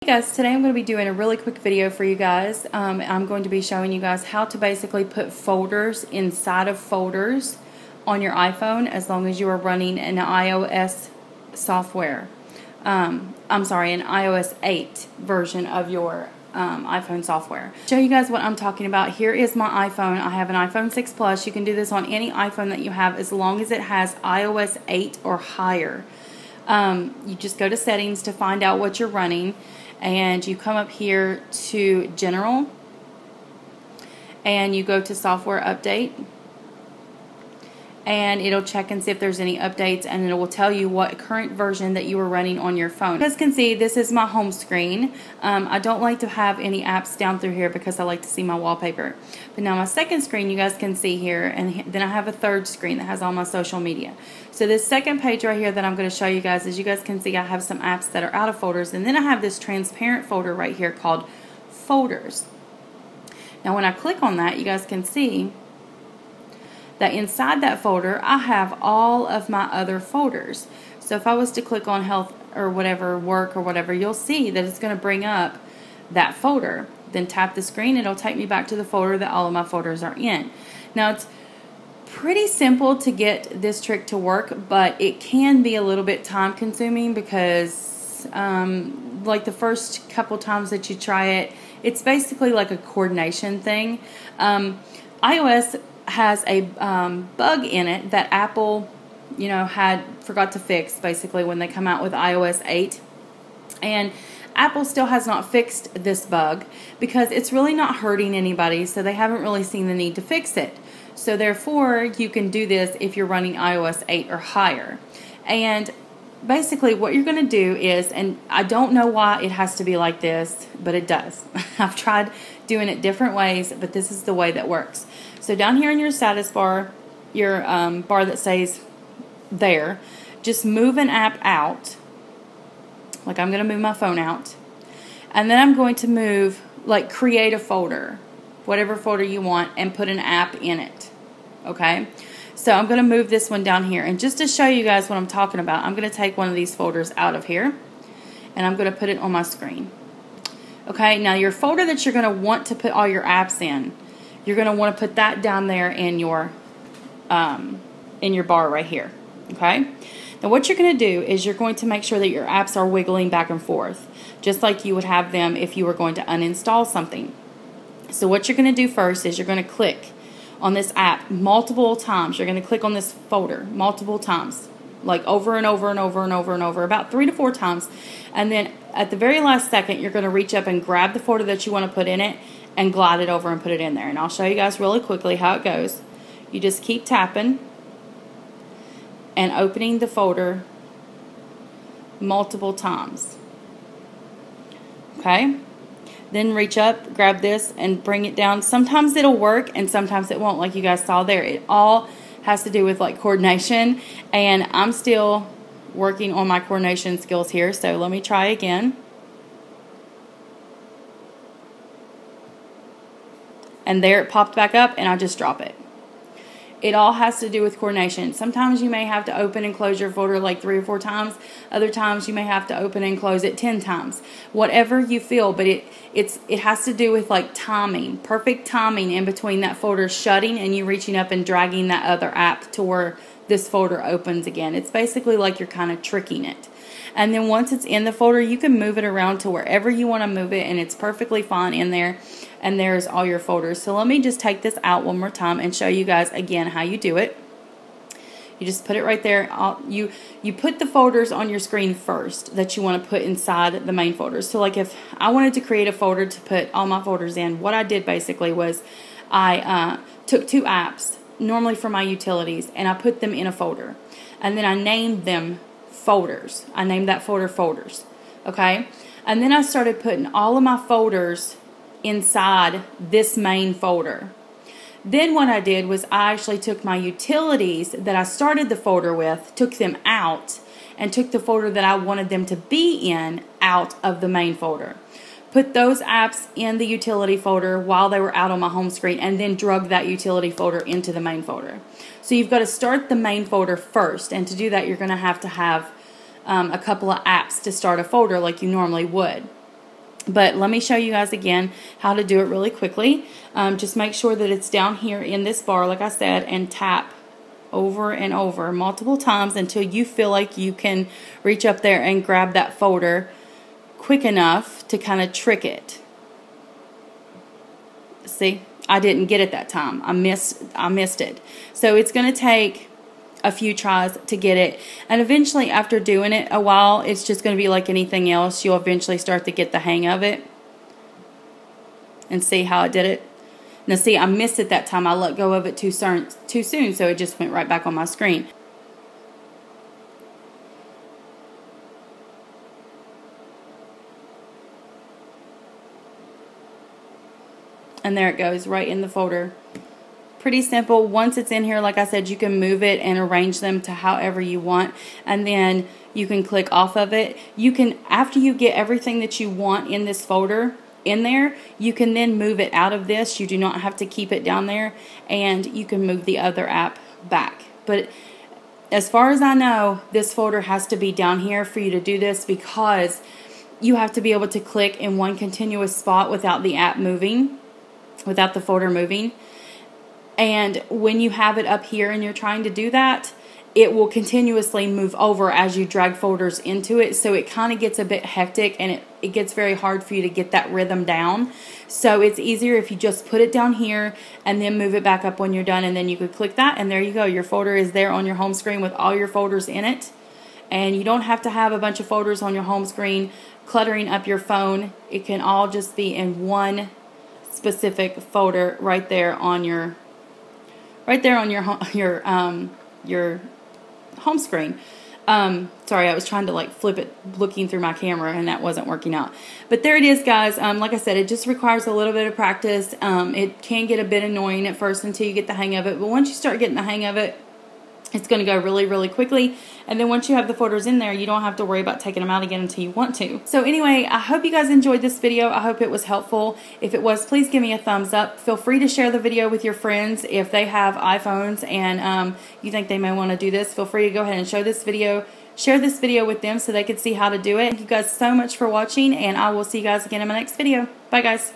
Hey guys, today I'm going to be doing a really quick video for you guys. I'm going to be showing you guys how to basically put folders inside of folders on your iPhone as long as you are running an iOS software. I'm sorry, an iOS8 version of your iPhone software. Show you guys what I'm talking about. Here is my iPhone. I have an iPhone 6 Plus. You can do this on any iPhone that you have as long as it has iOS 8 or higher. You just go to settings to find out what you're running, and you come up here to General, and you go to Software Update, and it'll check and see if there's any updates, and it will tell you what current version that you are running on your phone. As you can see, this is my home screen. I don't like to have any apps down through here because I like to see my wallpaper. But now my second screen you guys can see here, and then I have a third screen that has all my social media. So this second page right here that I'm going to show you guys, as you guys can see, I have some apps that are out of folders, and then I have this transparent folder right here called Folders. Now when I click on that, you guys can see that inside that folder I have all of my other folders. So if I was to click on health or whatever, work or whatever, you'll see that it's going to bring up that folder. Then tap the screen, it'll take me back to the folder that all of my folders are in. Now it's pretty simple to get this trick to work, but it can be a little bit time consuming because like the first couple times that you try it, it's basically like a coordination thing. iOS has a bug in it that Apple, forgot to fix basically when they come out with iOS 8, and Apple still has not fixed this bug because it's really not hurting anybody, so they haven't really seen the need to fix it. So therefore, you can do this if you're running iOS 8 or higher. And basically what you're going to do is, and I don't know why it has to be like this, but it does. I've tried doing it different ways, but this is the way that works. So down here in your status bar, your bar that says there, just move an app out. Like I'm going to move my phone out. And then I'm going to move, like create a folder, whatever folder you want, and put an app in it. Okay? So I'm going to move this one down here. And just to show you guys what I'm talking about, I'm going to take one of these folders out of here, and I'm going to put it on my screen. Okay, now your folder that you're going to want to put all your apps in, you're going to want to put that down there in your bar right here. Okay? Now what you're going to do is you're going to make sure that your apps are wiggling back and forth, just like you would have them if you were going to uninstall something. So what you're going to do first is you're going to click on this app multiple times. You're going to click on this folder multiple times, like over and over and over and over and over, about 3 to 4 times. And then at the very last second, you're going to reach up and grab the folder that you want to put in it and glide it over and put it in there. And I'll show you guys really quickly how it goes. You just keep tapping and opening the folder multiple times. Okay? Then reach up, grab this, and bring it down. Sometimes it'll work and sometimes it won't, like you guys saw there. It all has to do with like coordination, and I'm still working on my coordination skills here, so let me try again. And there it popped back up, and I just drop it. It all has to do with coordination. Sometimes you may have to open and close your folder like 3 or 4 times. Other times you may have to open and close it 10 times. Whatever you feel, but it has to do with like timing, perfect timing in between that folder shutting and you reaching up and dragging that other app to where this folder opens again. It's basically like you're kind of tricking it. And then once it's in the folder, you can move it around to wherever you want to move it, and it's perfectly fine in there. And there's all your folders. So let me just take this out one more time and show you guys again how you do it. You just put it right there. You put the folders on your screen first that you want to put inside the main folders. So like if I wanted to create a folder to put all my folders in, what I did basically was I took 2 apps, normally for my utilities, and I put them in a folder. And then I named them folders. I named that folder Folders. Okay? And then I started putting all of my folders inside this main folder. Then what I did was I actually took my utilities that I started the folder with, took them out, and took the folder that I wanted them to be in out of the main folder. Put those apps in the utility folder while they were out on my home screen, and then drug that utility folder into the main folder. So you've got to start the main folder first, and to do that you're going to have a couple of apps to start a folder like you normally would. But let me show you guys again how to do it really quickly. Just make sure that it's down here in this bar, like I said, and tap over and over multiple times until you feel like you can reach up there and grab that folder quick enough to kind of trick it. See, I didn't get it that time. I missed it. So it's going to take a few tries to get it, and eventually after doing it a while, it's just going to be like anything else. You'll eventually start to get the hang of it and see how I did it. Now see, I missed it that time. I let go of it too soon, so it just went right back on my screen. And there it goes, right in the folder. Pretty simple. Once it's in here, like I said, you can move it and arrange them to however you want, and then you can click off of it. You can, after you get everything that you want in this folder in there, you can then move it out of this. You do not have to keep it down there, and you can move the other app back. But as far as I know, this folder has to be down here for you to do this, because you have to be able to click in one continuous spot without the app moving, without the folder moving. And when you have it up here and you're trying to do that, it will continuously move over as you drag folders into it. So it kind of gets a bit hectic, and it gets very hard for you to get that rhythm down. So it's easier if you just put it down here and then move it back up when you're done, and then you could click that, and there you go. Your folder is there on your home screen with all your folders in it. And you don't have to have a bunch of folders on your home screen cluttering up your phone. It can all just be in one specific folder right there on your your home screen. Sorry, I was trying to like flip it looking through my camera, and that wasn't working out. But there it is, guys. Like I said, it just requires a little bit of practice. It can get a bit annoying at first until you get the hang of it, but once you start getting the hang of it, it's going to go really, really quickly. And then once you have the folders in there, you don't have to worry about taking them out again until you want to. So anyway, I hope you guys enjoyed this video. I hope it was helpful. If it was, please give me a thumbs up. Feel free to share the video with your friends if they have iPhones and you think they may want to do this. Feel free to go ahead and share this video with them so they can see how to do it. Thank you guys so much for watching, and I will see you guys again in my next video. Bye, guys.